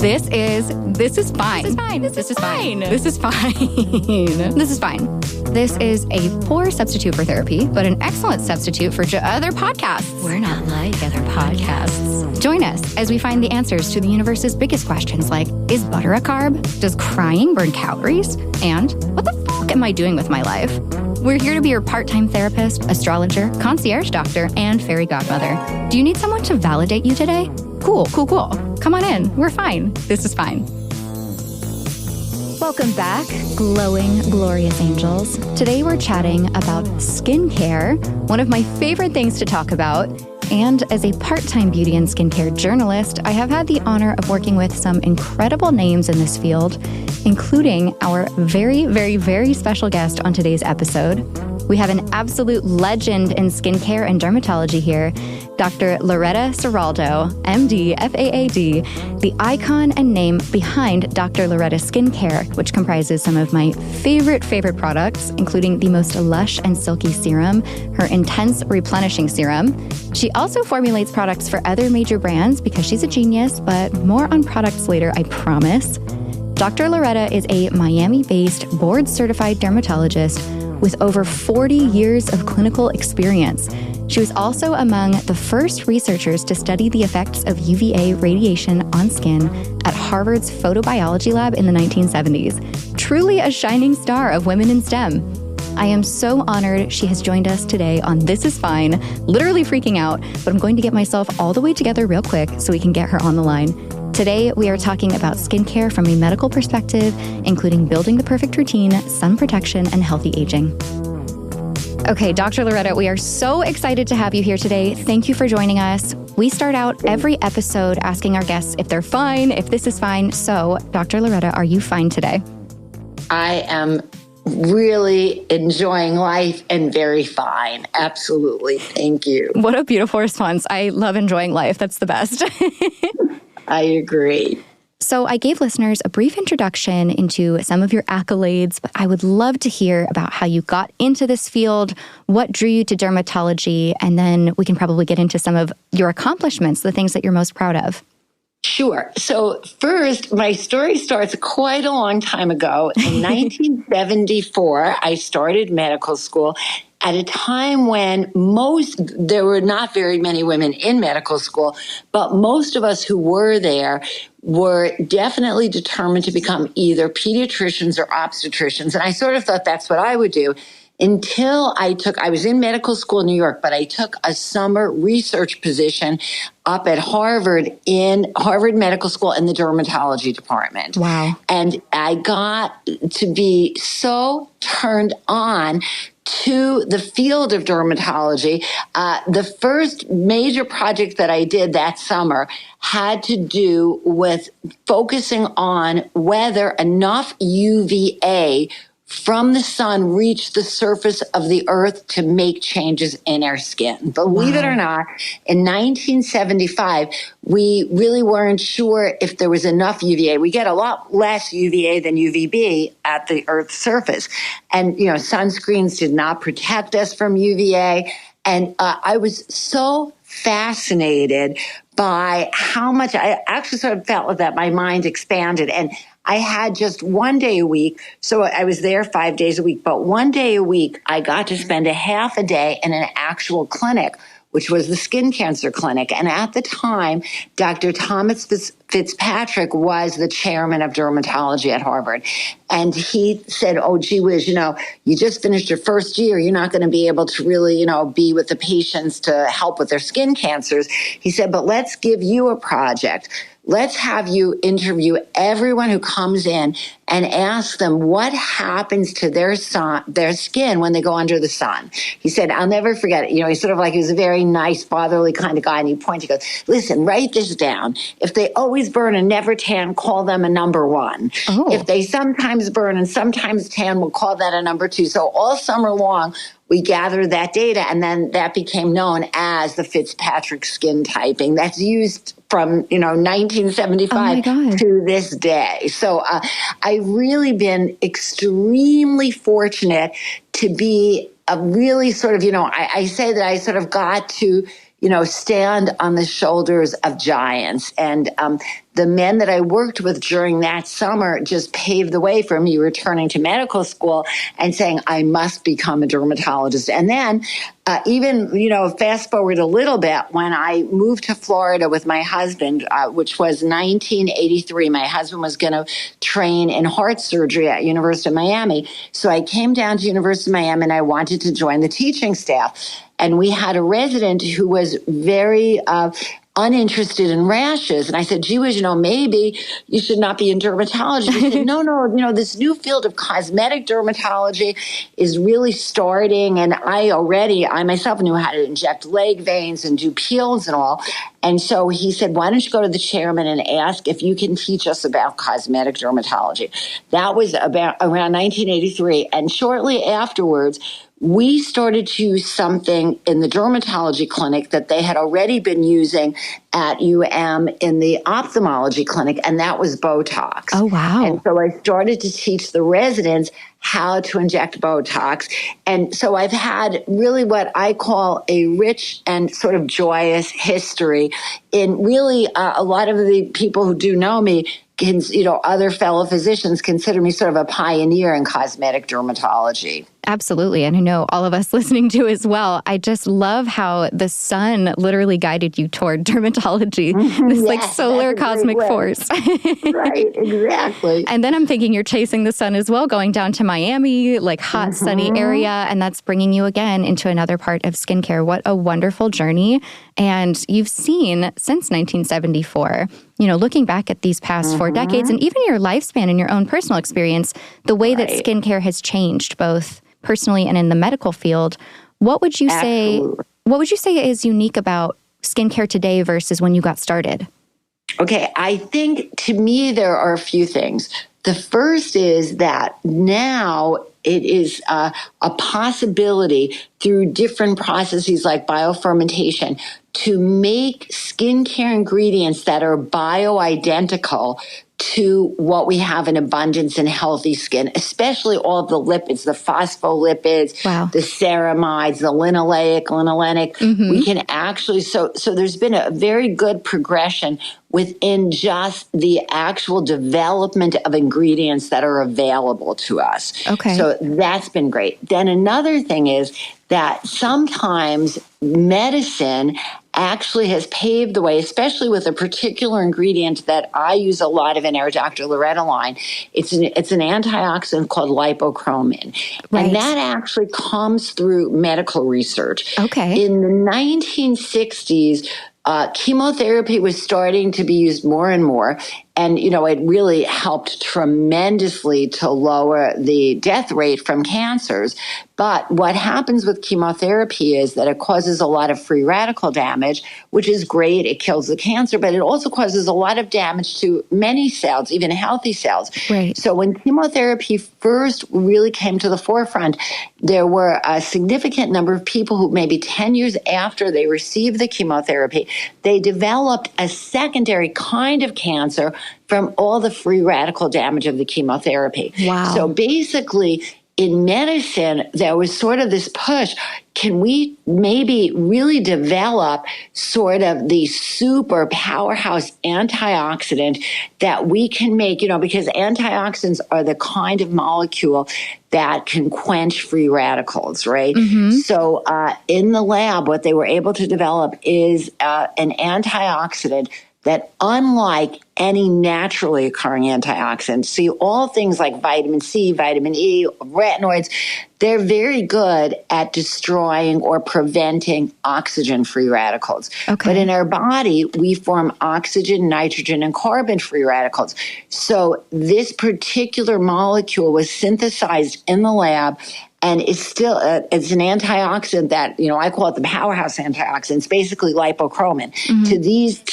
This is fine. This is fine. This is fine. This is fine. This is a poor substitute for therapy, but an excellent substitute for other podcasts. We're not like other podcasts. Join us as we find the answers to the universe's biggest questions like, is butter a carb? Does crying burn calories? And what the fuck am I doing with my life? We're here to be your part-time therapist, astrologer, concierge doctor, and fairy godmother. Do you need someone to validate you today? Cool. Come on in. We're fine. This is fine. Welcome back, glowing, glorious angels. Today we're chatting about skincare, one of my favorite things to talk about. And as a part-time beauty and skincare journalist, I have had the honor of working with some incredible names in this field, including our very, very, very special guest on today's episode. We have an absolute legend in skincare and dermatology here, Dr. Loretta Ciraldo, MD, FAAD, the icon and name behind Dr. Loretta Skincare, which comprises some of my favorite products, including the most lush and silky serum, her intense replenishing serum. She also formulates products for other major brands because she's a genius, but more on products later, I promise. Dr. Loretta is a Miami-based board-certified dermatologist with over 40 years of clinical experience. She was also among the first researchers to study the effects of UVA radiation on skin at Harvard's photobiology lab in the 1970s. Truly a shining star of women in STEM. I am so honored she has joined us today on This Is Fine, literally freaking out, but I'm going to get myself all the way together real quick so we can get her on the line. Today, we are talking about skincare from a medical perspective, including building the perfect routine, sun protection, and healthy aging. Okay, Dr. Loretta, we are so excited to have you here today. Thank you for joining us. We start out every episode asking our guests if they're fine, if this is fine. So, Dr. Loretta, are you fine today? I am really enjoying life and very fine. Absolutely. Thank you. What a beautiful response. I love enjoying life. That's the best. I agree. So I gave listeners a brief introduction into some of your accolades, but I would love to hear about how you got into this field, what drew you to dermatology, and then we can probably get into some of your accomplishments, the things that you're most proud of. Sure. So first, my story starts quite a long time ago. In 1974, I started medical school at a time when there were not very many women in medical school, but most of us who were there were definitely determined to become either pediatricians or obstetricians. And I sort of thought that's what I would do until I was in medical school in New York, but I took a summer research position up at Harvard Medical School in the dermatology department. Wow. And I got to be so turned on to the field of dermatology. The first major project that I did that summer had to do with focusing on whether enough UVA from the sun reached the surface of the earth to make changes in our skin. Believe it or not, in 1975, we really weren't sure if there was enough UVA. We get a lot less UVA than UVB at the earth's surface. And, sunscreens did not protect us from UVA. And I was so fascinated by how much I actually sort of felt that my mind expanded. And I had just one day a week. So I was there 5 days a week, but one day a week, I got to spend a half a day in an actual clinic, which was the skin cancer clinic. And at the time, Dr. Thomas Fitzpatrick was the chairman of dermatology at Harvard. And he said, oh, gee whiz, you just finished your first year. You're not going to be able to really, be with the patients to help with their skin cancers. He said, but let's give you a project. Let's have you interview everyone who comes in and ask them what happens to their skin when they go under the sun. He said, I'll never forget it. He was a very nice, fatherly kind of guy. And he pointed, he goes, listen, write this down. If they always burn and never tan, call them a number one. Oh. If they sometimes burn and sometimes tan, we'll call that a number two. So all summer long, we gathered that data, and then that became known as the Fitzpatrick skin typing. That's used from 1975 to this day. So I've really been extremely fortunate to be a really sort of I say that I sort of got to stand on the shoulders of giants. And the men that I worked with during that summer just paved the way for me returning to medical school and saying, I must become a dermatologist. And then even, fast forward a little bit, when I moved to Florida with my husband, which was 1983, my husband was going to train in heart surgery at University of Miami. So I came down to University of Miami and I wanted to join the teaching staff. And we had a resident who was very uninterested in rashes. And I said, gee whiz, maybe you should not be in dermatology. He said, no, this new field of cosmetic dermatology is really starting. And I myself knew how to inject leg veins and do peels and all. And so he said, why don't you go to the chairman and ask if you can teach us about cosmetic dermatology? That was about around 1983. And shortly afterwards, we started to use something in the dermatology clinic that they had already been using at UM in the ophthalmology clinic, and that was Botox. Oh, wow. And so I started to teach the residents how to inject Botox. And so I've had really what I call a rich and sort of joyous history in really a lot of the people who do know me, other fellow physicians consider me sort of a pioneer in cosmetic dermatology. Absolutely. And I know all of us listening to as well. I just love how the sun literally guided you toward dermatology, this solar cosmic force. Right, exactly. And then I'm thinking you're chasing the sun as well, going down to Miami, hot, sunny area. And that's bringing you again into another part of skincare. What a wonderful journey. And you've seen since 1974, looking back at these past 4 decades and even your lifespan and your own personal experience, the way that skincare has changed both personally and in the medical field. What would you say is unique about skincare today versus when you got started? Okay, I think to me there are a few things. The first is that now it is a possibility through different processes like biofermentation to make skincare ingredients that are bioidentical to what we have in abundance in healthy skin, especially all of the lipids, the phospholipids, the ceramides, the linoleic. We can actually, so there's been a very good progression within just the actual development of ingredients that are available to us. Okay. So that's been great. Then another thing is that sometimes medicine actually has paved the way, especially with a particular ingredient that I use a lot of in our Dr. Loretta line. It's an antioxidant called lipochromin. Right. And that actually comes through medical research. Okay. In the 1960s, chemotherapy was starting to be used more and more. And, it really helped tremendously to lower the death rate from cancers. But what happens with chemotherapy is that it causes a lot of free radical damage, which is great. It kills the cancer, but it also causes a lot of damage to many cells, even healthy cells. Right. So when chemotherapy first really came to the forefront, there were a significant number of people who maybe 10 years after they received the chemotherapy, they developed a secondary kind of cancer from all the free radical damage of the chemotherapy. Wow. So basically, in medicine, there was sort of this push. Can we maybe really develop sort of the super powerhouse antioxidant that we can make, because antioxidants are the kind of molecule that can quench free radicals, right? So in the lab, what they were able to develop is an antioxidant that, unlike any naturally occurring antioxidants, see all things like vitamin C, vitamin E, retinoids, they're very good at destroying or preventing oxygen-free radicals. Okay. But in our body, we form oxygen, nitrogen, and carbon-free radicals. So this particular molecule was synthesized in the lab, and it's still it's an antioxidant that, I call it the powerhouse antioxidant. It's basically lipochromin. To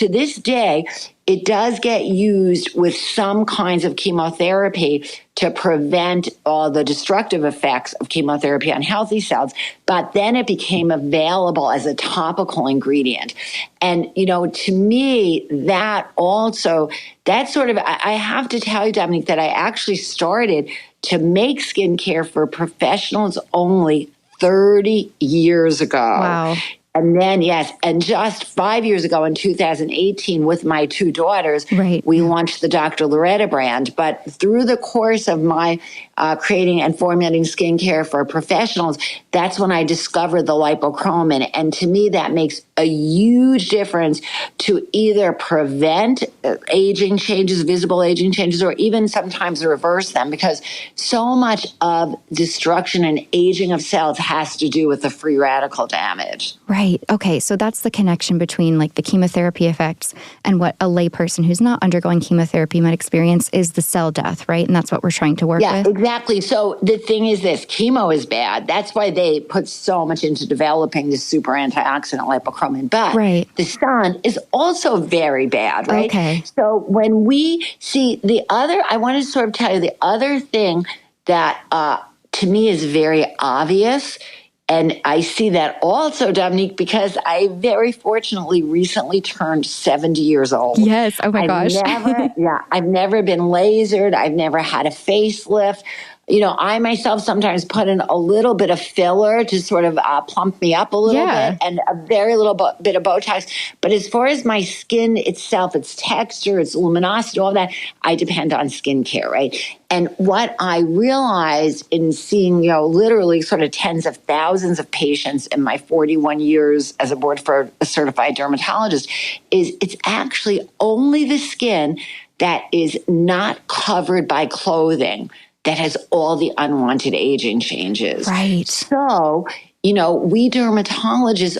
this day, it does get used with some kinds of chemotherapy to prevent all the destructive effects of chemotherapy on healthy cells. But then it became available as a topical ingredient. And, to me, that sort of, I have to tell you, Dominique, that I actually started to make skincare for professionals only 30 years ago. Wow. And then, yes, and just 5 years ago in 2018 with my two daughters, we launched the Dr. Loretta brand. But through the course of my creating and formulating skincare for professionals, that's when I discovered the lipochromin. And to me, that makes a huge difference to either prevent aging changes, visible aging changes, or even sometimes reverse them, because so much of destruction and aging of cells has to do with the free radical damage. Right. Okay. So that's the connection between like the chemotherapy effects and what a layperson who's not undergoing chemotherapy might experience is the cell death, right? And that's what we're trying to work with. Yeah, exactly. So the thing is this, chemo is bad. That's why they put so much into developing this super antioxidant lipochromin. But the sun is also very bad, right? Okay. So when we see I want to sort of tell you the other thing that to me is very obvious. And I see that also, Dominique, because I very fortunately recently turned 70 years old. Yes. Oh my gosh. I've never been lasered. I've never had a facelift. You know, I myself sometimes put in a little bit of filler to sort of plump me up a little bit, and a very little bit of Botox. But as far as my skin itself, its texture, its luminosity, all that, I depend on skincare, right? And what I realized in seeing, literally sort of tens of thousands of patients in my 41 years as a board for a certified dermatologist is it's actually only the skin that is not covered by clothing that has all the unwanted aging changes. Right. So, we dermatologists,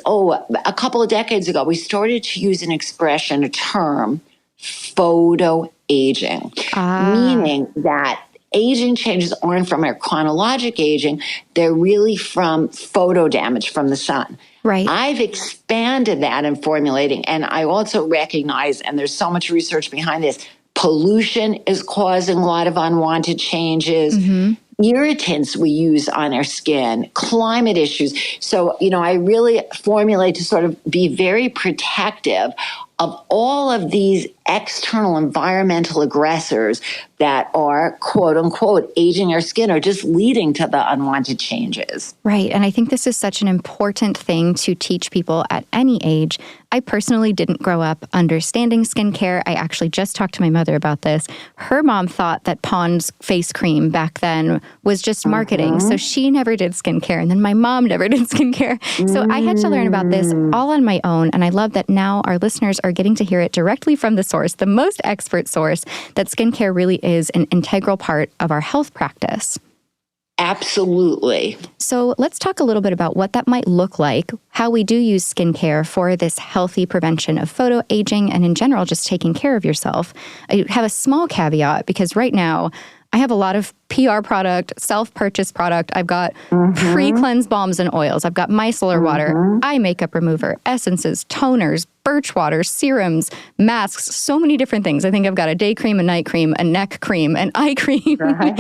a couple of decades ago, we started to use a term, photo aging, meaning that aging changes aren't from our chronologic aging, they're really from photo damage from the sun. Right. I've expanded that in formulating, and I also recognize, and there's so much research behind this, pollution is causing a lot of unwanted changes. Irritants we use on our skin, climate issues. So, I really formulate to sort of be very protective of all of these external environmental aggressors that are, quote unquote, aging our skin or just leading to the unwanted changes. Right. And I think this is such an important thing to teach people at any age. I personally didn't grow up understanding skincare. I actually just talked to my mother about this. Her mom thought that Pond's face cream back then was just marketing. So she never did skincare. And then my mom never did skincare. So I had to learn about this all on my own. And I love that now our listeners are getting to hear it directly from the source, the most expert source, that skincare really is an integral part of our health practice. Absolutely. So let's talk a little bit about what that might look like, how we do use skincare for this healthy prevention of photo aging and in general, just taking care of yourself. I have a small caveat because right now I have a lot of PR product, self-purchase product. I've got pre-cleanse balms and oils. I've got micellar water, eye makeup remover, essences, toners, birch water, serums, masks, so many different things. I think I've got a day cream, a night cream, a neck cream, an eye cream. Right.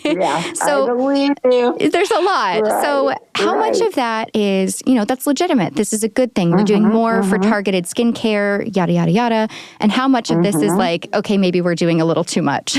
Yeah, so I believe you. There's a lot. Right. So how much of that is, that's legitimate? This is a good thing. We're doing more for targeted skincare, yada, yada, yada. And how much of this is like, okay, maybe we're doing a little too much?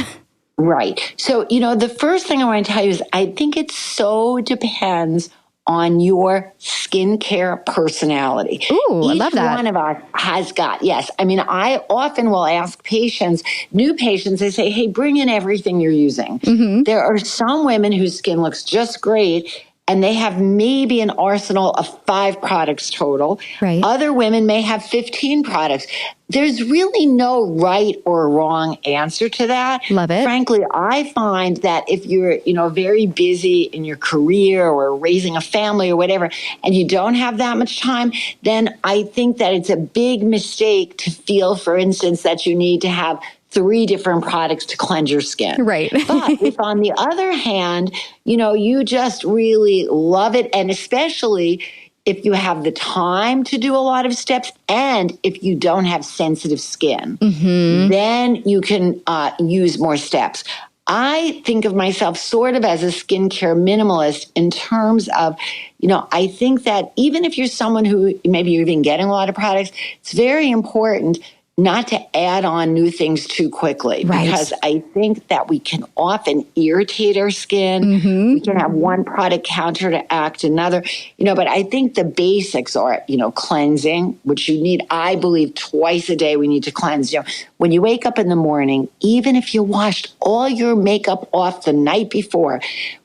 Right. So, the first thing I want to tell you is I think it so depends on your skincare personality. Ooh, I love that. Each one of us has got, yes. I mean, I often will ask patients, new patients, I say, hey, bring in everything you're using. There are some women whose skin looks just great and they have maybe an arsenal of 5 products total. Right. Other women may have 15 products. There's really no right or wrong answer to that. Love it. Frankly, I find that if you're, very busy in your career or raising a family or whatever, and you don't have that much time, then I think that it's a big mistake to feel, for instance, that you need to have 3 different products to cleanse your skin. Right. But if on the other hand, you just really love it, and especially if you have the time to do a lot of steps and if you don't have sensitive skin, then you can use more steps. I think of myself sort of as a skincare minimalist in terms of, I think that even if you're someone who maybe you're even getting a lot of products, it's very important not to add on new things too quickly, because I think that we can often irritate our skin. We can have one product counteract another, but I think the basics are, cleansing, which you need, I believe, twice a day we need to cleanse. When you wake up in the morning, even if you washed all your makeup off the night before,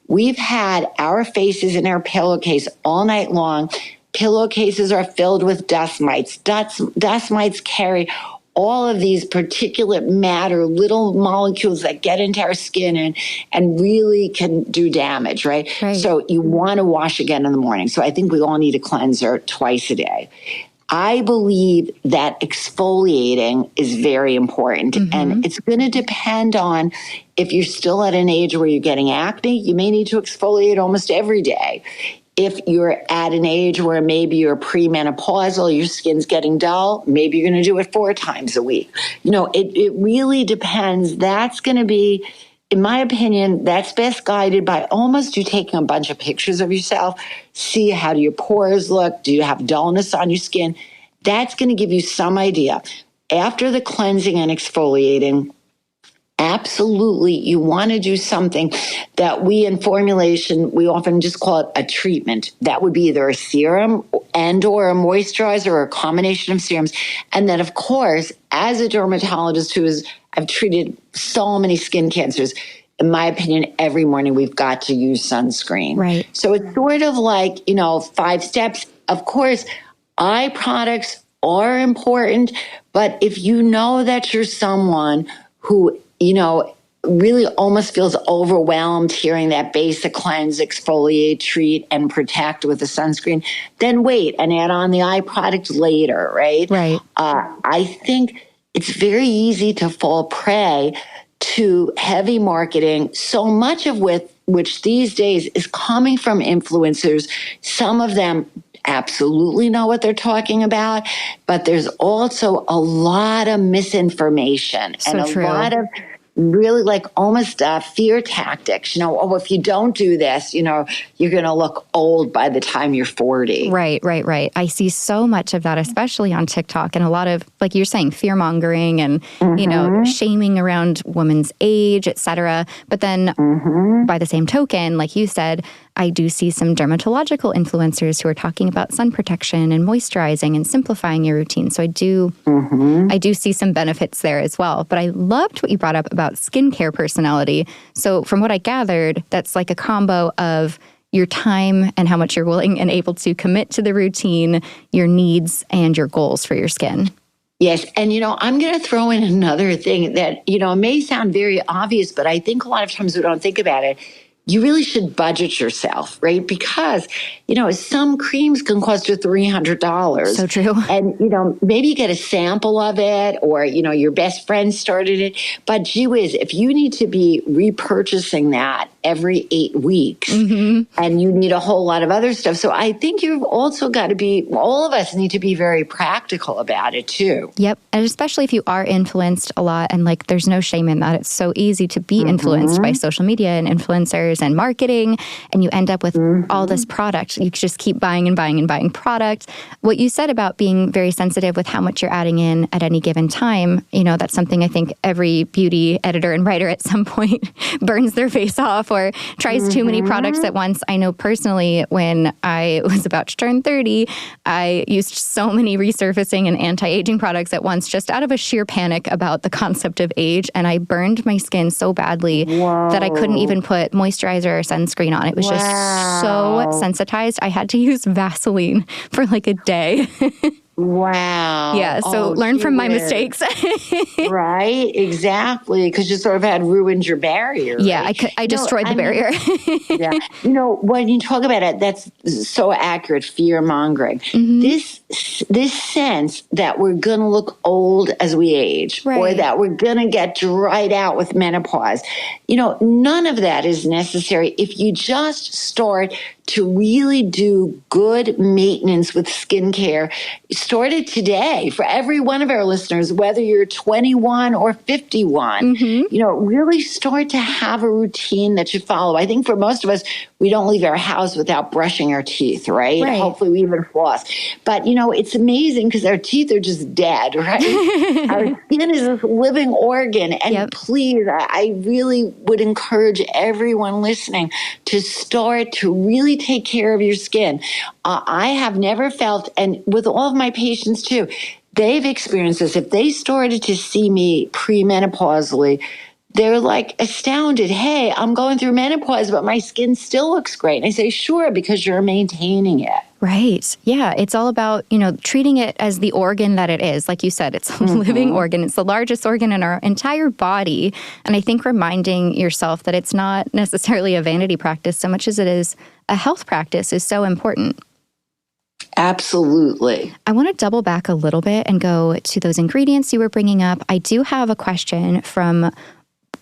we've had our faces in our pillowcase all night long. Pillowcases are filled with dust mites. Dust mites carry all of these particulate matter, little molecules that get into our skin and really can do damage, right? So you want to wash again in the morning. So I think we all need a cleanser twice a day. I believe that exfoliating is very important, and it's going to depend on if you're still at an age where you're getting acne, you may need to exfoliate almost every day. If you're at an age where maybe you're premenopausal, your skin's getting dull, maybe you're going to do it 4 times a week. It really depends. That's going to be, in my opinion, that's best guided by almost you taking a bunch of pictures of yourself, see how do your pores look, do you have dullness on your skin? That's going to give you some idea. After the cleansing and exfoliating, absolutely, you want to do something that we in formulation, we often just call it a treatment. That would be either a serum and or a moisturizer or a combination of serums. And then, of course, as a dermatologist I've treated so many skin cancers, in my opinion, every morning we've got to use sunscreen. Right. So it's sort of like, 5 steps. Of course, eye products are important, but if you know that you're someone who really almost feels overwhelmed hearing that basic cleanse, exfoliate, treat, and protect with a sunscreen, then wait and add on the eye product later, right? Right. I think it's very easy to fall prey to heavy marketing, so much of which these days is coming from influencers. Some of them absolutely know what they're talking about, but there's also a lot of misinformation and a lot of really like almost fear tactics. If you don't do this, you're going to look old by the time you're 40. Right. I see so much of that, especially on TikTok, and a lot of, like you're saying, fear mongering and, shaming around women's age, et cetera. But then by the same token, like you said, I do see some dermatological influencers who are talking about sun protection and moisturizing and simplifying your routine. So I do see some benefits there as well. But I loved what you brought up about skincare personality. So from what I gathered, that's like a combo of your time and how much you're willing and able to commit to the routine, your needs, and your goals for your skin. Yes. And, I'm going to throw in another thing that, may sound very obvious, but I think a lot of times we don't think about it. You really should budget yourself, right? Because, some creams can cost you $300. So true. And, maybe you get a sample of it or, your best friend started it. But gee whiz, if you need to be repurchasing that every 8 weeks and you need a whole lot of other stuff. So I think you've also got to be, all of us need to be very practical about it too. Yep. And especially if you are influenced a lot, and like there's no shame in that. It's so easy to be influenced by social media and influencers and marketing, and you end up with all this product. You just keep buying and buying and buying product. What you said about being very sensitive with how much you're adding in at any given time, that's something I think every beauty editor and writer at some point burns their face off or tries too many products at once. I know personally when I was about to turn 30, I used so many resurfacing and anti-aging products at once just out of a sheer panic about the concept of age, and I burned my skin so badly that I couldn't even put moisturizer or sunscreen on. It was just so sensitized. I had to use Vaseline for like a day. Wow. Yeah. So learn from my mistakes. Right. Exactly. Because you sort of had ruined your barrier. Yeah. Right? I destroyed the barrier. Yeah. When you talk about it, that's so accurate. Fear mongering. This sense that we're going to look old as we age, or that we're going to get dried out with menopause. None of that is necessary if you just start to really do good maintenance with skincare. Start it today for every one of our listeners, whether you're 21 or 51. Really start to have a routine that you follow. I think for most of us, we don't leave our house without brushing our teeth, right? Right. Hopefully we even floss. But, it's amazing because our teeth are just dead, right? Our skin is this living organ. And please, I really would encourage everyone listening to start to really take care of your skin. I have never felt, and with all of my patients too, they've experienced this. If they started to see me premenopausally, they're like astounded. Hey, I'm going through menopause, but my skin still looks great. And I say, sure, because you're maintaining it. Right. Yeah. It's all about, treating it as the organ that it is. Like you said, it's a living organ. It's the largest organ in our entire body. And I think reminding yourself that it's not necessarily a vanity practice so much as it is a health practice is so important. Absolutely. I want to double back a little bit and go to those ingredients you were bringing up. I do have a question from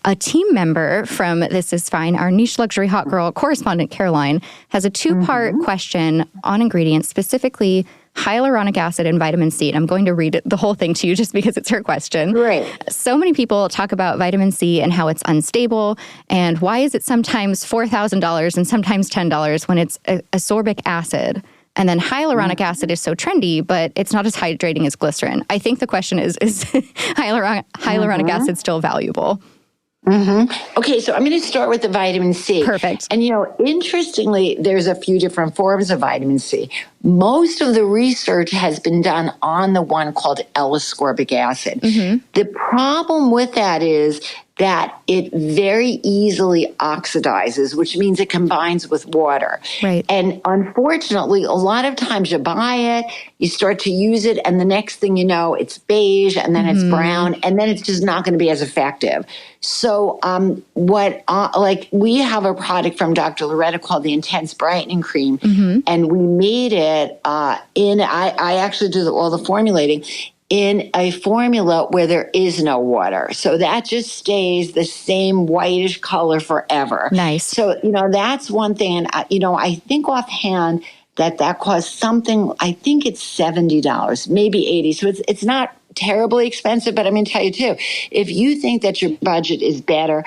a team member from This Is Fine. Our niche luxury hot girl correspondent, Caroline, has a two-part question on ingredients, specifically hyaluronic acid and vitamin C. And I'm going to read the whole thing to you just because it's her question. Great. So many people talk about vitamin C and how it's unstable. And why is it sometimes $4,000 and sometimes $10 when it's ascorbic acid? And then hyaluronic acid is so trendy, but it's not as hydrating as glycerin. I think the question is hyaluronic acid still valuable? Okay, so I'm going to start with the vitamin C. Perfect. And, interestingly, there's a few different forms of vitamin C. Most of the research has been done on the one called L-ascorbic acid. The problem with that is that it very easily oxidizes, which means it combines with water. Right. And unfortunately, a lot of times you buy it, you start to use it, and the next thing you know, it's beige, and then it's brown, and then it's just not going to be as effective. So we have a product from Dr. Loretta called the Intense Brightening Cream, and we made it I actually do all the formulating in a formula where there is no water. So that just stays the same whitish color forever. Nice. So, that's one thing. And, I think offhand that costs something, I think it's $70, maybe $80. So it's not terribly expensive, but I'm going to tell you too, if you think that your budget is better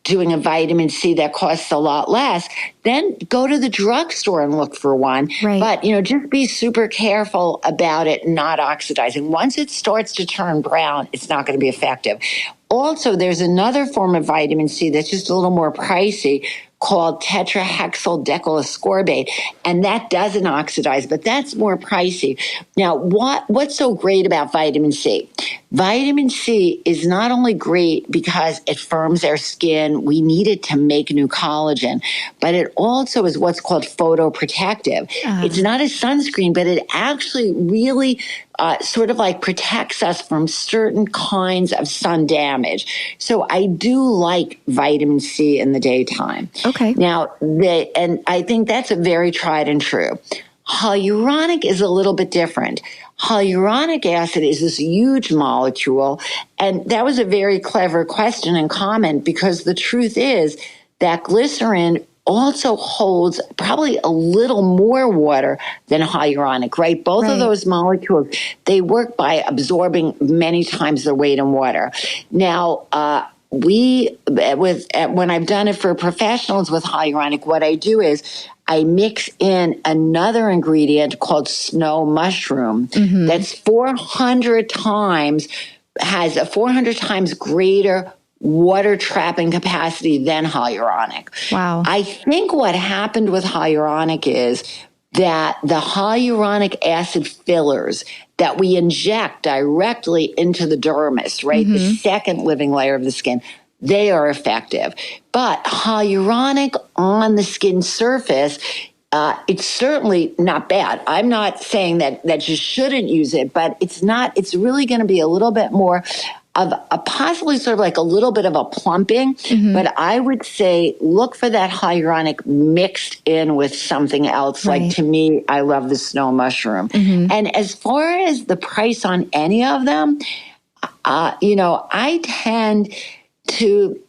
doing a vitamin C that costs a lot less, then go to the drugstore and look for one. Right. But, just be super careful about it not oxidizing. Once it starts to turn brown, it's not going to be effective. Also, there's another form of vitamin C that's just a little more pricey called tetrahexyl decylascorbate, and that doesn't oxidize, but that's more pricey. Now, what's so great about vitamin C? Vitamin C is not only great because it firms our skin, we need it to make new collagen, but it also is what's called photoprotective. It's not a sunscreen, but it actually really sort of like protects us from certain kinds of sun damage. So I do like vitamin C in the daytime. Okay. Now, and I think that's a very tried and true. Hyaluronic is a little bit different. Hyaluronic acid is this huge molecule, and that was a very clever question and comment because the truth is that glycerin also holds probably a little more water than hyaluronic, right? Both of those molecules, they work by absorbing many times their weight in water. Now, when I've done it for professionals with hyaluronic, what I do is I mix in another ingredient called snow mushroom that's 400 times, has a 400 times greater water trapping capacity than hyaluronic. Wow. I think what happened with hyaluronic is that the hyaluronic acid fillers that we inject directly into the dermis, right, the second living layer of the skin, they are effective. But hyaluronic on the skin surface, it's certainly not bad. I'm not saying that you shouldn't use it, but it's really going to be a little bit more of a possibly sort of like a little bit of a plumping, but I would say look for that hyaluronic mixed in with something else. Right. Like to me, I love the snow mushroom. And as far as the price on any of them, I tend to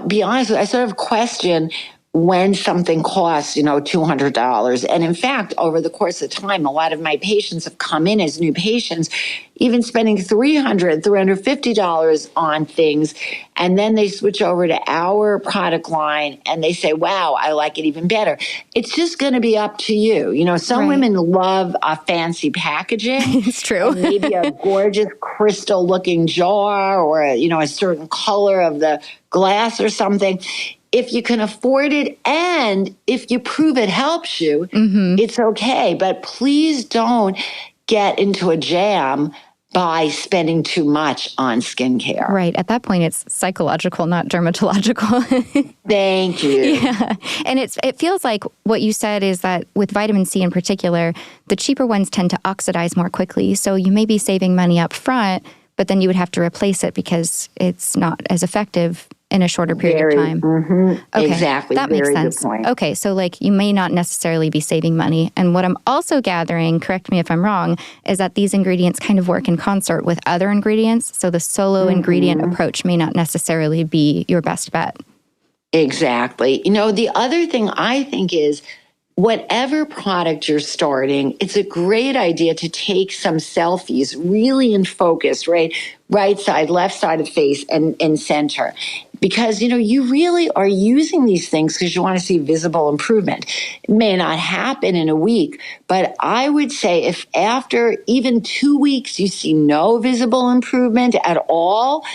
be honest with you, I sort of question when something costs, $200. And in fact, over the course of time, a lot of my patients have come in as new patients, even spending $300, $350 on things. And then they switch over to our product line and they say, wow, I like it even better. It's just going to be up to you. Some women love fancy packaging. It's true. And maybe a gorgeous crystal looking jar or, a certain color of the glass or something. If you can afford it and if you prove it helps you, it's okay. But please don't get into a jam by spending too much on skincare. Right. At that point, it's psychological, not dermatological. Thank you. Yeah. And it feels like what you said is that with vitamin C in particular, the cheaper ones tend to oxidize more quickly. So you may be saving money up front, but then you would have to replace it because it's not as effective in a shorter period of time. Okay, exactly. That makes Very sense. Good point. Okay, so you may not necessarily be saving money. And what I'm also gathering, correct me if I'm wrong, is that these ingredients kind of work in concert with other ingredients. So the solo ingredient approach may not necessarily be your best bet. Exactly. The other thing I think is whatever product you're starting, it's a great idea to take some selfies really in focus, right? Right side, left side of the face and center. Because, you really are using these things because you want to see visible improvement. It may not happen in a week, but I would say if after even 2 weeks you see no visible improvement at all,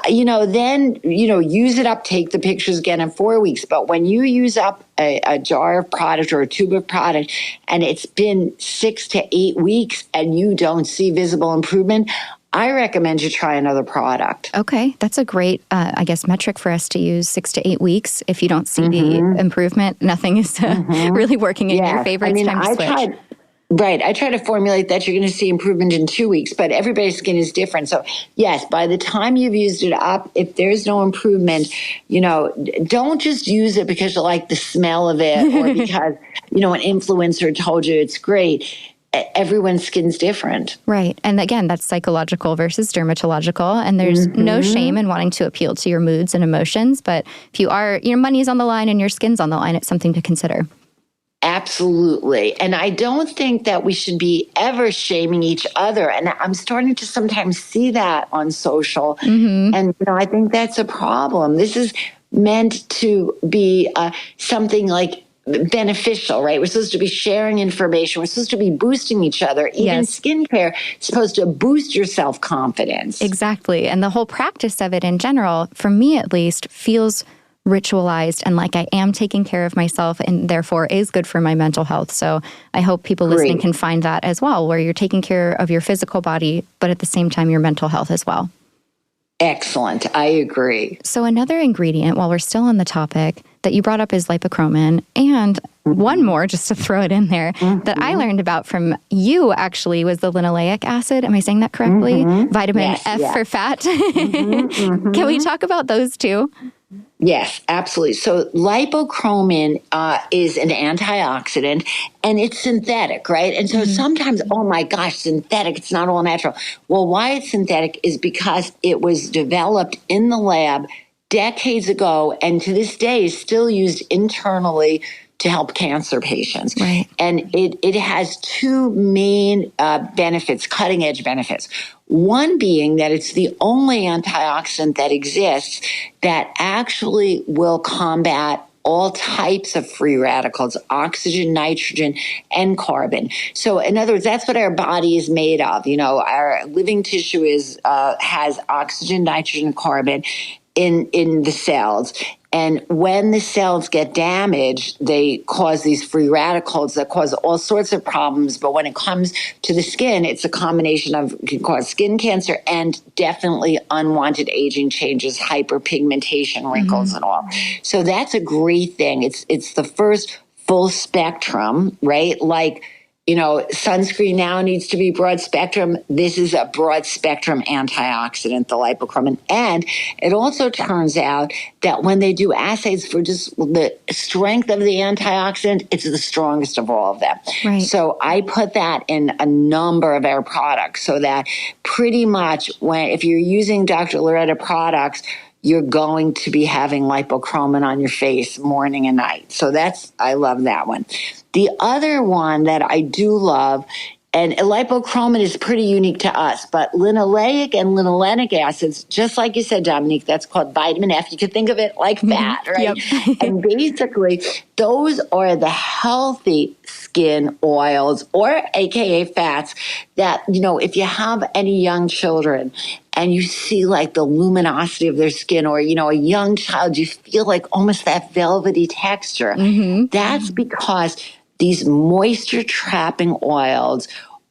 then, use it up, take the pictures again in 4 weeks. But when you use up a jar of product or a tube of product and it's been 6 to 8 weeks and you don't see visible improvement, I recommend you try another product. Okay. That's a great, metric for us to use, 6 to 8 weeks. If you don't see the improvement, nothing is really working in your favor. It's time to switch. I try to formulate that you're going to see improvement in 2 weeks, but everybody's skin is different. So yes, by the time you've used it up, if there's no improvement, don't just use it because you like the smell of it or because, an influencer told you it's great. Everyone's skin's different. Right. And again, that's psychological versus dermatological. And there's no shame in wanting to appeal to your moods and emotions. But if your money's on the line and your skin's on the line, it's something to consider. Absolutely. And I don't think that we should be ever shaming each other. And I'm starting to sometimes see that on social. And, I think that's a problem. This is meant to be something like beneficial, right? We're supposed to be sharing information. We're supposed to be boosting each other. Even skincare is supposed to boost your self-confidence. Exactly. And the whole practice of it in general, for me at least, feels ritualized and like I am taking care of myself and therefore is good for my mental health. So I hope people listening can find that as well, where you're taking care of your physical body, but at the same time, your mental health as well. Excellent. I agree. So another ingredient, while we're still on the topic, that you brought up is lipochromin. And one more, just to throw it in there, that I learned about from you actually was the linoleic acid. Am I saying that correctly? Vitamin F for fat. Can we talk about those too? Yes, absolutely. So lipochromin is an antioxidant and it's synthetic, right? And so sometimes, oh my gosh, synthetic, it's not all natural. Well, why it's synthetic is because it was developed in the lab decades ago and to this day is still used internally to help cancer patients. Right. And it has two main benefits, cutting edge benefits. One being that it's the only antioxidant that exists that actually will combat all types of free radicals, oxygen, nitrogen, and carbon. So in other words, that's what our body is made of. Our living tissue has oxygen, nitrogen, and carbon in the cells. And when the cells get damaged, they cause these free radicals that cause all sorts of problems. But when it comes to the skin, it's a combination of can cause skin cancer and definitely unwanted aging changes, hyperpigmentation, wrinkles, and all. So that's a great thing. It's the first full spectrum, right? Like, sunscreen now needs to be broad spectrum. This is a broad spectrum antioxidant, the lipochromin. And it also turns out that when they do assays for just the strength of the antioxidant, it's the strongest of all of them. Right. So I put that in a number of our products so that pretty much if you're using Dr. Loretta products, you're going to be having lipochromin on your face morning and night. So I love that one. The other one that I do love, and lipochromin is pretty unique to us, but linoleic and linolenic acids, just like you said, Dominique, that's called vitamin F. You could think of it like fat, right? Yep. And basically, those are the healthy skin oils, or AKA fats, that, if you have any young children and you see like the luminosity of their skin, or, a young child, you feel like almost that velvety texture. That's because these moisture trapping oils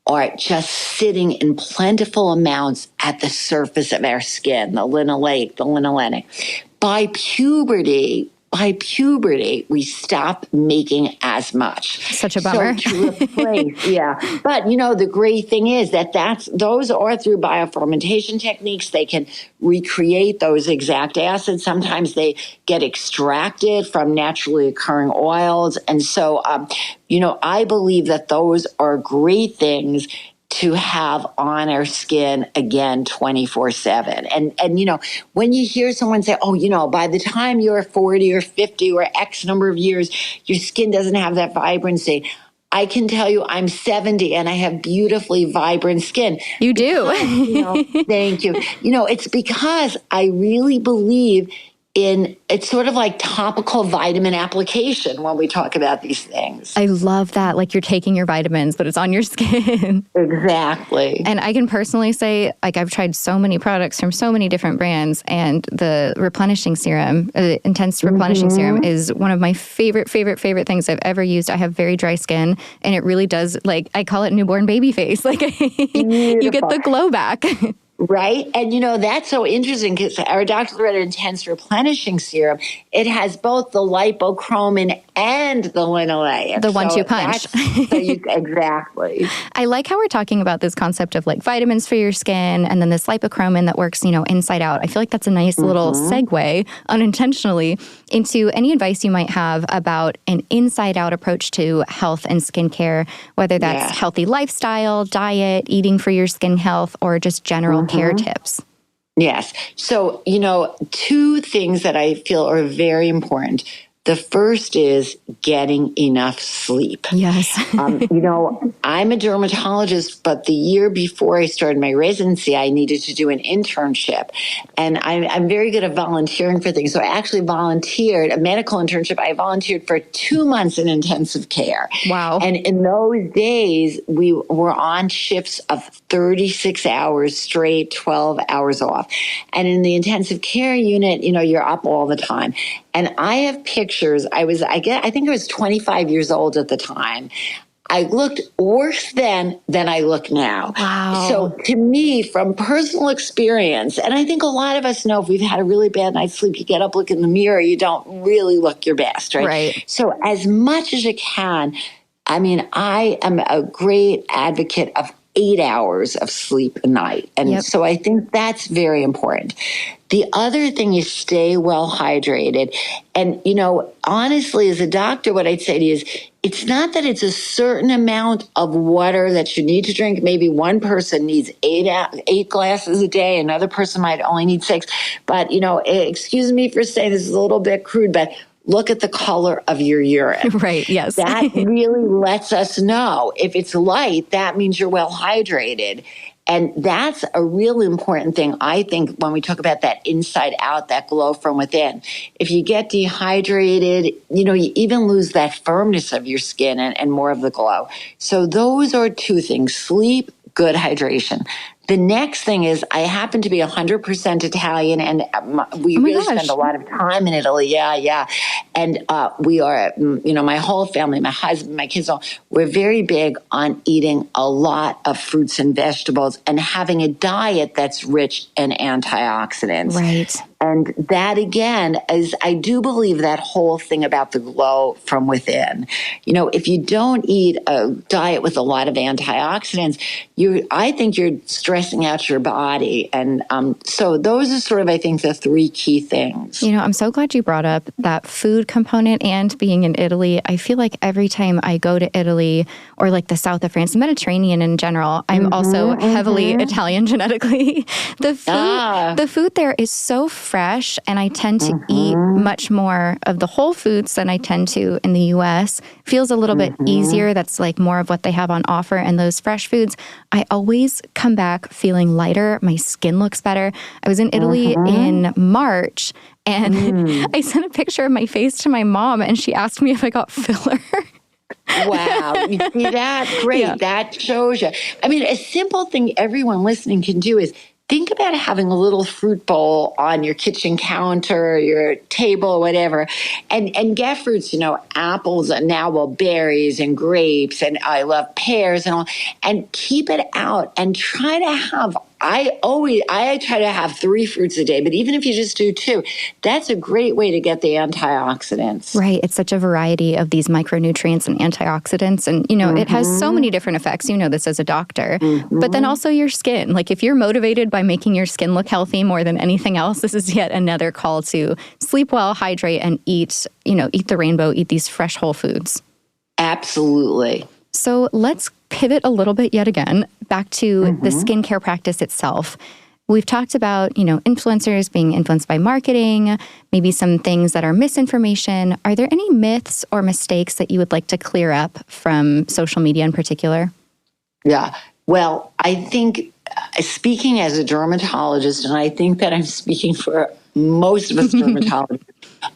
are just sitting in plentiful amounts at the surface of our skin, the linoleic, the linolenic. By puberty, we stop making as much. Such a bummer. So to replace, yeah. But, the great thing is that those are through biofermentation techniques. They can recreate those exact acids. Sometimes they get extracted from naturally occurring oils. And so, I believe that those are great things to have on our skin, again, 24/7. And when you hear someone say, by the time you're 40 or 50 or X number of years, your skin doesn't have that vibrancy. I can tell you I'm 70 and I have beautifully vibrant skin. You do. Thank you. It's because I really believe it's sort of like topical vitamin application when we talk about these things. I love that. Like you're taking your vitamins, but it's on your skin. Exactly. And I can personally say, like, I've tried so many products from so many different brands, and the replenishing serum, intense replenishing serum, is one of my favorite things I've ever used. I have very dry skin, and it really does, like, I call it newborn baby face. Like you get the glow back. Right. And, that's so interesting because our Dr. Loretta Intense Replenishing Serum, it has both the lipochromin and the linoleic. The 1-2 punch. Exactly. I like how we're talking about this concept of like vitamins for your skin and then this lipochromin that works, inside out. I feel like that's a nice little segue unintentionally into any advice you might have about an inside out approach to health and skincare, whether that's healthy lifestyle, diet, eating for your skin health, or just general care tips. Yes. So, two things that I feel are very important. The first is getting enough sleep. Yes. I'm a dermatologist, but the year before I started my residency, I needed to do an internship. And I'm very good at volunteering for things. So I actually volunteered, a medical internship. I volunteered for 2 months in intensive care. Wow. And in those days, we were on shifts of 36 hours straight, 12 hours off. And in the intensive care unit, you're up all the time. And I have pictures. I think I was 25 years old at the time. I looked worse then than I look now. Wow. So to me, from personal experience, and I think a lot of us know if we've had a really bad night's sleep, you get up, look in the mirror, you don't really look your best, right? Right. So as much as you can, I am a great advocate of 8 hours of sleep a night. And so I think that's very important. The other thing is stay well hydrated. And, honestly, as a doctor, what I'd say to you is it's not that it's a certain amount of water that you need to drink. Maybe one person needs 8 glasses a day. Another person might only need 6. But, excuse me for saying this is a little bit crude, but look at the color of your urine. Right, yes. That really lets us know. If it's light, that means you're well hydrated. And that's a really important thing, I think, when we talk about that inside out, that glow from within. If you get dehydrated, you even lose that firmness of your skin and more of the glow. So those are 2 things: sleep, good hydration. The next thing is I happen to be 100% Italian, and we really spend a lot of time in Italy. Yeah. And we are, my whole family, my husband, my kids, we're very big on eating a lot of fruits and vegetables and having a diet that's rich in antioxidants. Right. And that, again, is, I do believe that whole thing about the glow from within. If you don't eat a diet with a lot of antioxidants, I think you're stressing stressing out your body. And so those are sort of, I think, the three key things. You know, I'm so glad you brought up that food component and being in Italy. I feel like every time I go to Italy or like the south of France, the Mediterranean in general, I'm also heavily Italian genetically. The food there is so fresh, and I tend to eat much more of the whole foods than I tend to in the U.S. Feels a little bit easier. That's like more of what they have on offer. And those fresh foods, I always come back feeling lighter. My skin looks better. I was in Italy in March, and I sent a picture of my face to my mom, and she asked me if I got filler. Wow. You see that? Great. Yeah. That shows you. I mean, a simple thing everyone listening can do is think about having a little fruit bowl on your kitchen counter, your table, whatever, and get fruits, apples and now, berries and grapes, and I love pears and all, and keep it out and try to have, I try to have 3 fruits a day, but even if you just do 2, that's a great way to get the antioxidants. Right. It's such a variety of these micronutrients and antioxidants. And, it has so many different effects. You know this as a doctor. But then also your skin. Like if you're motivated by making your skin look healthy more than anything else, this is yet another call to sleep well, hydrate, and eat the rainbow, eat these fresh whole foods. Absolutely. So let's pivot a little bit yet again back to the skincare practice itself. We've talked about, influencers being influenced by marketing, maybe some things that are misinformation. Are there any myths or mistakes that you would like to clear up from social media in particular? Yeah. Well, I think speaking as a dermatologist, and I think that I'm speaking for most of us dermatologists,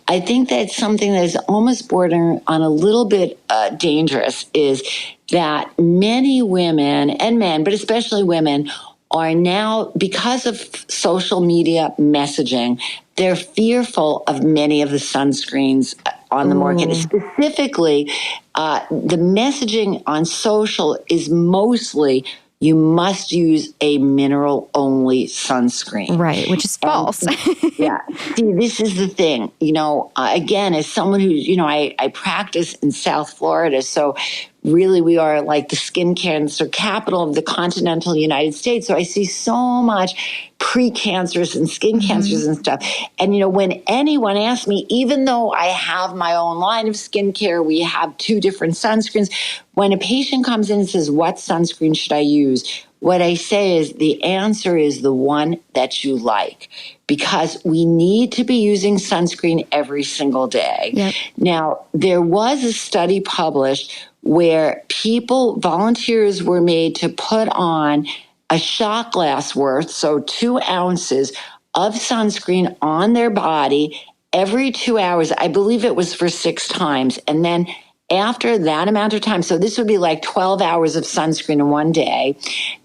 I think that's something that is almost bordering on a little bit dangerous, is that many women and men, but especially women, are now, because of social media messaging, they're fearful of many of the sunscreens on the market. Specifically, the messaging on social is mostly, you must use a mineral-only sunscreen. Right, which is false. Yeah. See, this is the thing. Again, as someone who, I practice in South Florida, so really we are like the skin cancer capital of the continental United States. So I see so much pre-cancers and skin cancers and stuff. And, when anyone asks me, even though I have my own line of skincare, we have 2 different sunscreens. When a patient comes in and says, what sunscreen should I use? What I say is the answer is the one that you like, because we need to be using sunscreen every single day. Yep. Now, there was a study published where volunteers were made to put on a shot glass worth, so 2 ounces of sunscreen on their body every 2 hours. I believe it was for 6 times. And then after that amount of time, so this would be like 12 hours of sunscreen in one day,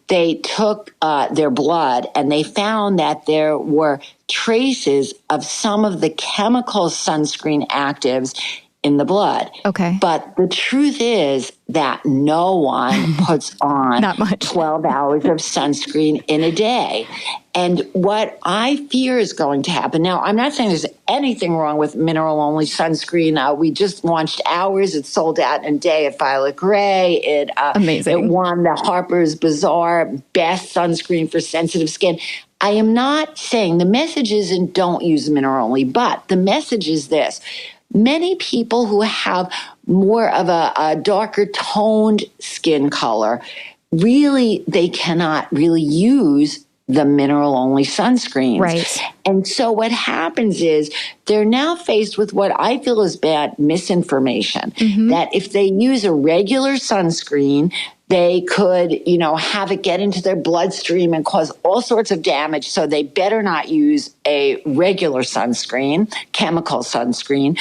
they took their blood and they found that there were traces of some of the chemical sunscreen actives in the blood. Okay. But the truth is that no one puts on 12 hours of sunscreen in a day. And what I fear is going to happen, now, I'm not saying there's anything wrong with mineral-only sunscreen. We just launched ours. It sold out in a day at Violet Grey. Amazing. It won the Harper's Bazaar Best Sunscreen for Sensitive Skin. I am not saying the message isn't don't use mineral-only, but the message is this. Many people who have more of a darker toned skin color, really, they cannot really use the mineral-only sunscreens. Right. And so what happens is they're now faced with what I feel is bad misinformation, that if they use a regular sunscreen, they could, have it get into their bloodstream and cause all sorts of damage. So they better not use a regular sunscreen, chemical sunscreen.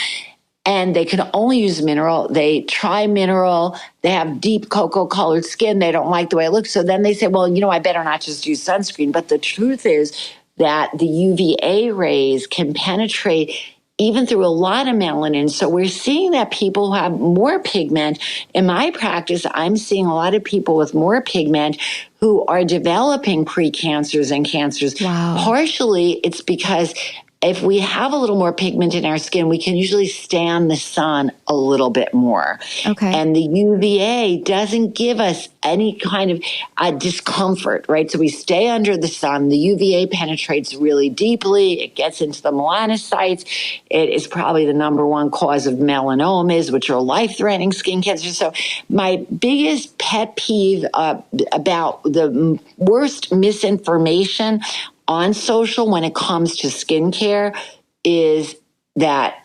And they can only use mineral. They try mineral. They have deep cocoa colored skin. They don't like the way it looks. So then they say, well, I better not just use sunscreen. But the truth is that the UVA rays can penetrate even through a lot of melanin. So we're seeing that people who have more pigment, in my practice, I'm seeing a lot of people with more pigment who are developing precancers and cancers. Wow. Partially, it's because if we have a little more pigment in our skin, we can usually stand the sun a little bit more. Okay. And the UVA doesn't give us any kind of discomfort, right? So we stay under the sun. The UVA penetrates really deeply. It gets into the melanocytes. It is probably the number one cause of melanomas, which are life-threatening skin cancers. So my biggest pet peeve about the worst misinformation on social when it comes to skincare is that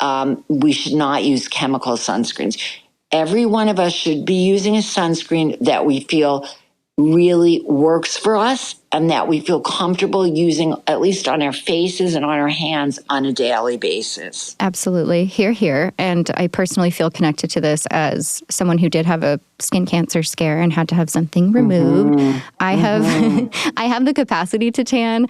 we should not use chemical sunscreens. Every one of us should be using a sunscreen that we feel really works for us and that we feel comfortable using, at least on our faces and on our hands, on a daily basis. Absolutely. Here. And I personally feel connected to this as someone who did have a skin cancer scare and had to have something removed. I have the capacity to tan,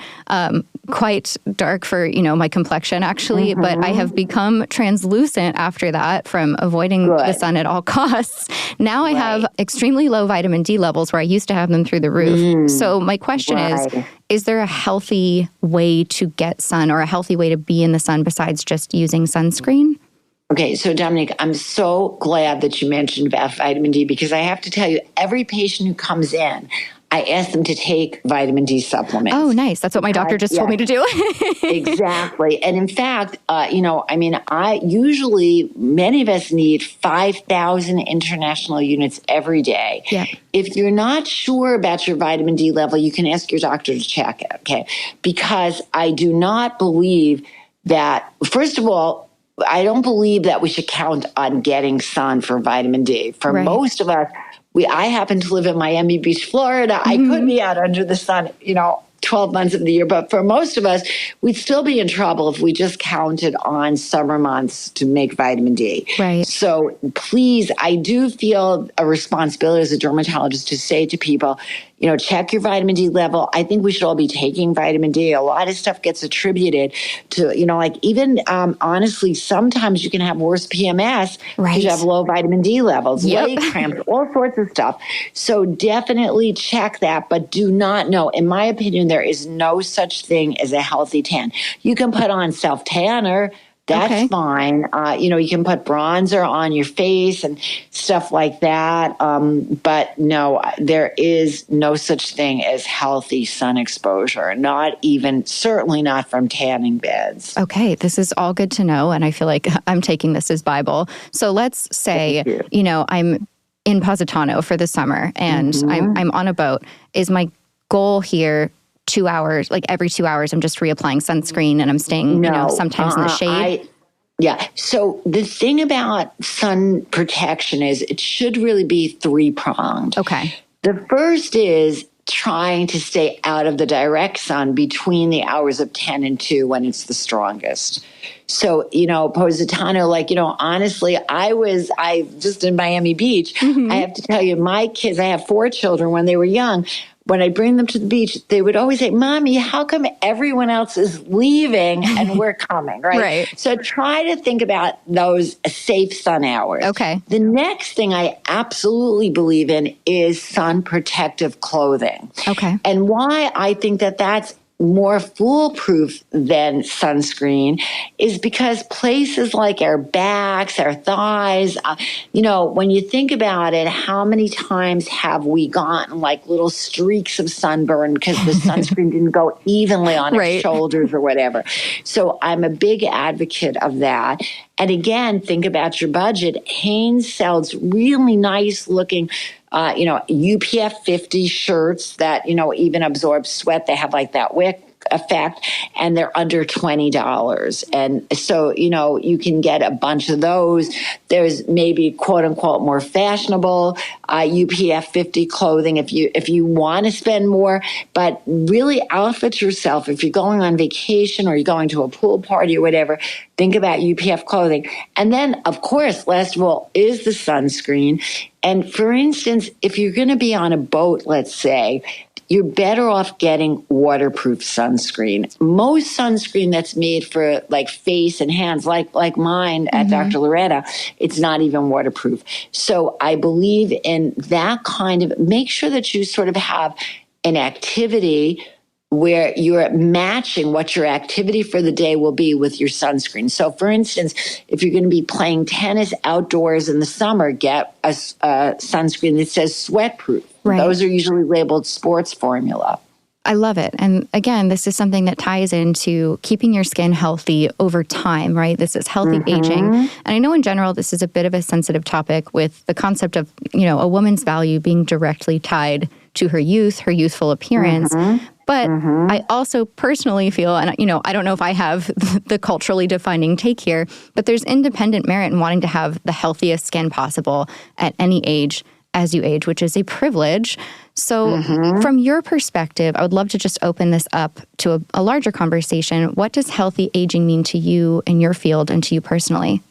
quite dark for, my complexion actually, but I have become translucent after that from avoiding the sun at all costs. Now I have extremely low vitamin D levels where I used to have them through the roof. So my question is there a healthy way to get sun or a healthy way to be in the sun besides just using sunscreen? Okay, so Dominique, I'm so glad that you mentioned about vitamin D because I have to tell you, every patient who comes in, I ask them to take vitamin D supplements. Oh, nice. That's what my doctor just told me to do. Exactly. And in fact, many of us need 5,000 international units every day. Yeah. If you're not sure about your vitamin D level, you can ask your doctor to check it, okay? Because I do not believe that, first of all, I don't believe that we should count on getting sun for vitamin D. For most of us, I happen to live in Miami Beach, Florida. I could be out under the sun, 12 months of the year. But for most of us, we'd still be in trouble if we just counted on summer months to make vitamin D. Right. So please, I do feel a responsibility as a dermatologist to say to people, check your vitamin D level. I think we should all be taking vitamin D. A lot of stuff gets attributed to, honestly, sometimes you can have worse PMS because you have low vitamin D levels, leg cramps, all sorts of stuff. So definitely check that, but do not know. In my opinion, there is no such thing as a healthy tan. You can put on self-tanner. That's fine. You can put bronzer on your face and stuff like that. But no, there is no such thing as healthy sun exposure, certainly not from tanning beds. Okay, this is all good to know. And I feel like I'm taking this as Bible. So let's say, I'm in Positano for the summer and I'm on a boat. Is my goal here 2 hours, like every 2 hours, I'm just reapplying sunscreen and I'm staying, sometimes in the shade? So the thing about sun protection is it should really be 3-pronged. Okay. The first is trying to stay out of the direct sun between the hours of 10 and 2 when it's the strongest. So, Positano, honestly, I just in Miami Beach, I have to tell you, my kids, I have 4 children. When they were young, when I bring them to the beach, they would always say, Mommy, how come everyone else is leaving and we're coming, right? So try to think about those safe sun hours. Okay. The next thing I absolutely believe in is sun protective clothing. Okay. And why I think that that's more foolproof than sunscreen is because places like our backs, our thighs, when you think about it, how many times have we gotten like little streaks of sunburn because the sunscreen didn't go evenly on our shoulders or whatever. So I'm a big advocate of that. And again, think about your budget. Hanes sells really nice looking UPF 50 shirts that, even absorb sweat. They have like that wick effect, and they're under $20. And so, you can get a bunch of those. There's maybe quote unquote more fashionable UPF 50 clothing if you want to spend more, but really outfit yourself. If you're going on vacation or you're going to a pool party or whatever, think about UPF clothing. And then, of course, last of all, is the sunscreen. And for instance, if you're going to be on a boat, let's say, you're better off getting waterproof sunscreen. Most sunscreen that's made for like face and hands, like mine at Dr. Loretta, it's not even waterproof. So I believe in that kind of, make sure that you sort of have an activity where you're matching what your activity for the day will be with your sunscreen. So for instance, if you're going to be playing tennis outdoors in the summer, get a sunscreen that says sweat proof. Right. Those are usually labeled sports formula. I love it. And again, this is something that ties into keeping your skin healthy over time, right? This is healthy aging. And I know in general, this is a bit of a sensitive topic with the concept of, a woman's value being directly tied to her youth, her youthful appearance. But I also personally feel, and I don't know if I have the culturally defining take here, but there's independent merit in wanting to have the healthiest skin possible at any age as you age, which is a privilege. So from your perspective, I would love to just open this up to a larger conversation. What does healthy aging mean to you in your field and to you personally?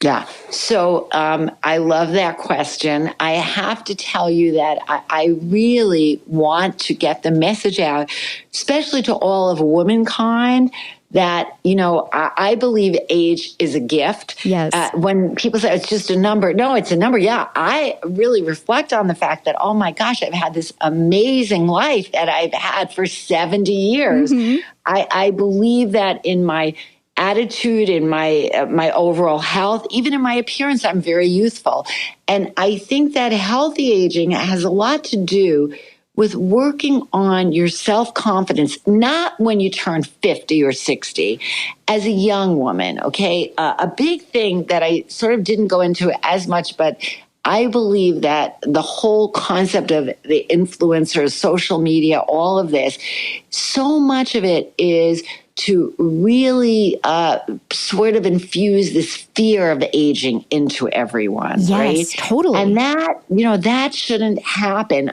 Yeah. So I love that question. I have to tell you that I really want to get the message out, especially to all of womankind, that, I believe age is a gift. Yes. When people say it's just a number, no, it's a number. Yeah. I really reflect on the fact that, oh my gosh, I've had this amazing life that I've had for 70 years. I believe that in my attitude, in my overall health, even in my appearance, I'm very youthful. And I think that healthy aging has a lot to do with working on your self-confidence, not when you turn 50 or 60, as a young woman, okay? A big thing that I sort of didn't go into as much, but I believe that the whole concept of the influencers, social media, all of this, so much of it is to really sort of infuse this fear of aging into everyone, right? Yes, totally. And that, that shouldn't happen.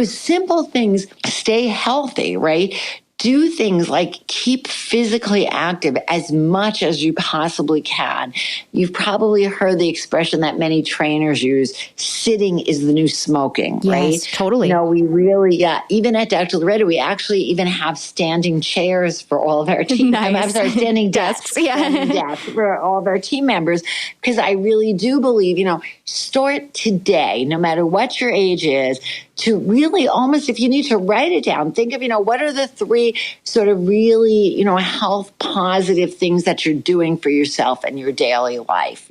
Simple things, stay healthy, right? Do things like keep physically active as much as you possibly can. You've probably heard the expression that many trainers use, sitting is the new smoking, right? Yes, totally. We really, even at Dr. Loretta, we actually even have standing chairs for all of our team. Nice. I'm sorry, standing desks. Standing desks for all of our team members, because I really do believe, start today, no matter what your age is, to really almost, if you need to write it down, think of, what are the three sort of really, health positive things that you're doing for yourself in your daily life,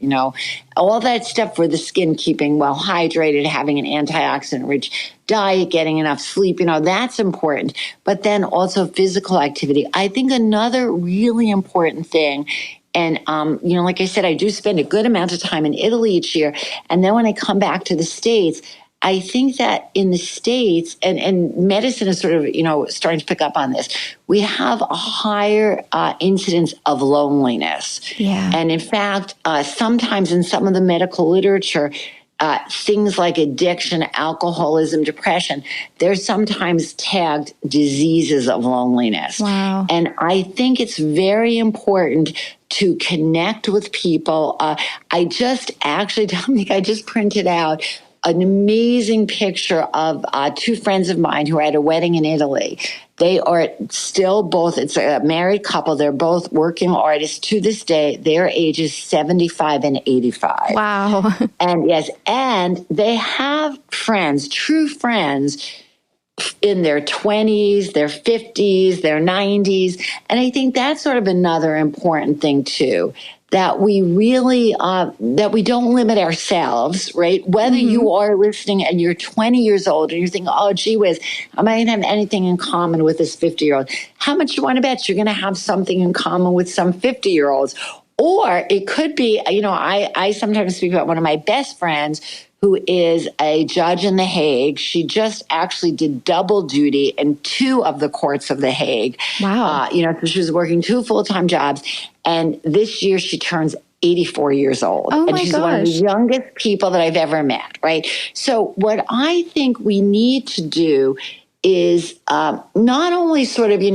all that stuff for the skin, keeping well hydrated, having an antioxidant rich diet, getting enough sleep, that's important. But then also physical activity. I think another really important thing, and, like I said, I do spend a good amount of time in Italy each year. And then when I come back to the States, I think that in the States, and medicine is sort of, starting to pick up on this, we have a higher incidence of loneliness. Yeah. And in fact, sometimes in some of the medical literature, things like addiction, alcoholism, depression, they're sometimes tagged diseases of loneliness. Wow. And I think it's very important to connect with people. Dominique, I just printed out an amazing picture of two friends of mine who are at a wedding in Italy. They are still both, it's a married couple. They're both working artists to this day. Their ages 75 and 85. Wow. And yes, and they have friends, true friends, in their 20s, their 50s, their 90s. And I think that's sort of another important thing too, that we really, that we don't limit ourselves, right? Whether you are listening and you're 20 years old and you're thinking, oh, gee whiz, I might have anything in common with this 50-year-old. How much you want to bet you're going to have something in common with some 50-year-olds? Or it could be, I sometimes speak about one of my best friends who is a judge in The Hague. She just actually did double duty in two of the courts of The Hague. Wow. So she was working two full-time jobs. And this year she turns 84 years old. Oh, and she's one of the youngest people that I've ever met, right? So what I think we need to do is not only sort of, be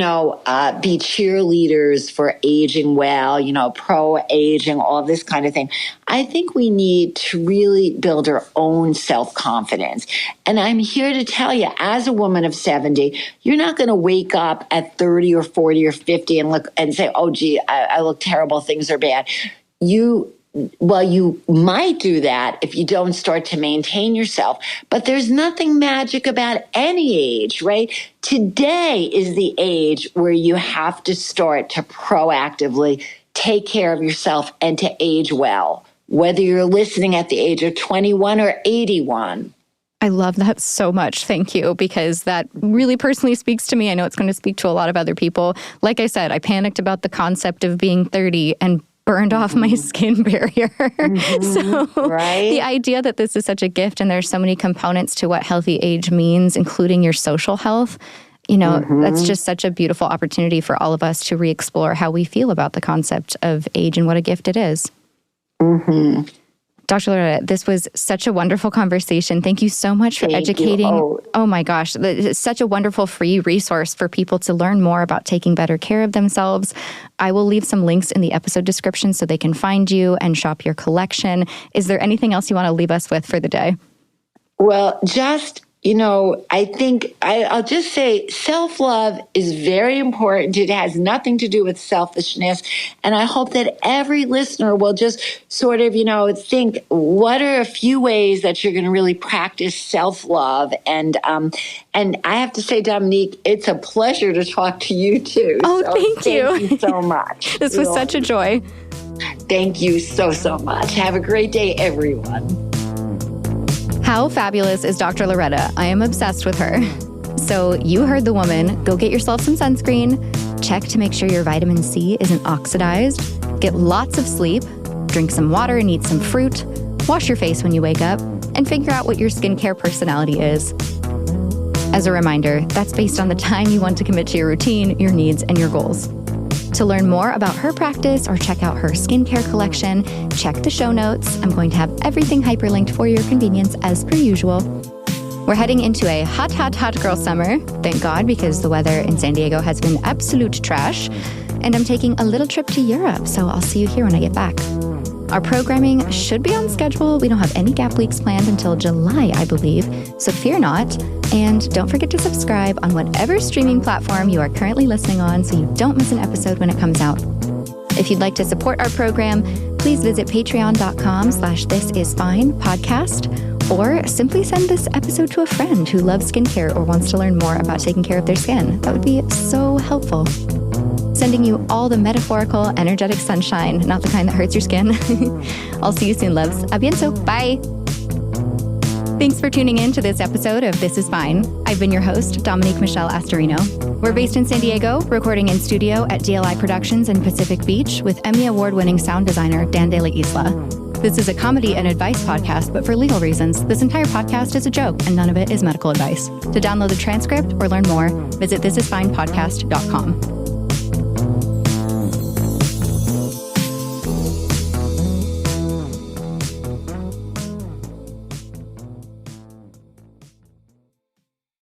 cheerleaders for aging well, pro-aging, all this kind of thing. I think we need to really build our own self-confidence. And I'm here to tell you, as a woman of 70, you're not going to wake up at 30 or 40 or 50 and look and say, oh, gee, I look terrible, things are bad. You well, you might do that if you don't start to maintain yourself, but there's nothing magic about any age, right? Today is the age where you have to start to proactively take care of yourself and to age well, whether you're listening at the age of 21 or 81. I love that so much. Thank you, because that really personally speaks to me. I know it's going to speak to a lot of other people. Like I said, I panicked about the concept of being 30 and burned off my skin barrier. So the idea that this is such a gift and there's so many components to what healthy age means, including your social health, that's just such a beautiful opportunity for all of us to re-explore how we feel about the concept of age and what a gift it is. Dr. Loretta, this was such a wonderful conversation. Thank you so much for educating. Oh my gosh, it's such a wonderful free resource for people to learn more about taking better care of themselves. I will leave some links in the episode description so they can find you and shop your collection. Is there anything else you want to leave us with for the day? Well, just I think I'll just say self-love is very important. It has nothing to do with selfishness. And I hope that every listener will just sort of, think, what are a few ways that you're going to really practice self-love? And I have to say, Dominique, it's a pleasure to talk to you too. Oh, so thank you. Thank you so much. This was such a joy. Thank you so, so much. Have a great day, everyone. How fabulous is Dr. Loretta? I am obsessed with her. So you heard the woman. Go get yourself some sunscreen. Check to make sure your vitamin C isn't oxidized. Get lots of sleep. Drink some water and eat some fruit. Wash your face when you wake up. And figure out what your skincare personality is. As a reminder, that's based on the time you want to commit to your routine, your needs, and your goals. To learn more about her practice or check out her skincare collection, check the show notes. I'm going to have everything hyperlinked for your convenience as per usual. We're heading into a hot, hot, hot girl summer. Thank God, because the weather in San Diego has been absolute trash. And I'm taking a little trip to Europe, so I'll see you here when I get back. Our programming should be on schedule. We don't have any gap weeks planned until July, I believe, so fear not. And don't forget to subscribe on whatever streaming platform you are currently listening on so you don't miss an episode when it comes out. If you'd like to support our program, please visit patreon.com/thisisfine podcast, or simply send this episode to a friend who loves skincare or wants to learn more about taking care of their skin. That would be so helpful. Sending you all the metaphorical, energetic sunshine, not the kind that hurts your skin. I'll see you soon, loves. A bientôt. Bye. Thanks for tuning in to this episode of This Is Fine. I've been your host, Dominique Michelle Astorino. We're based in San Diego, recording in studio at DLI Productions in Pacific Beach with Emmy Award-winning sound designer Dan De La Isla. This is a comedy and advice podcast, but for legal reasons, this entire podcast is a joke and none of it is medical advice. To download the transcript or learn more, visit thisisfinepodcast.com.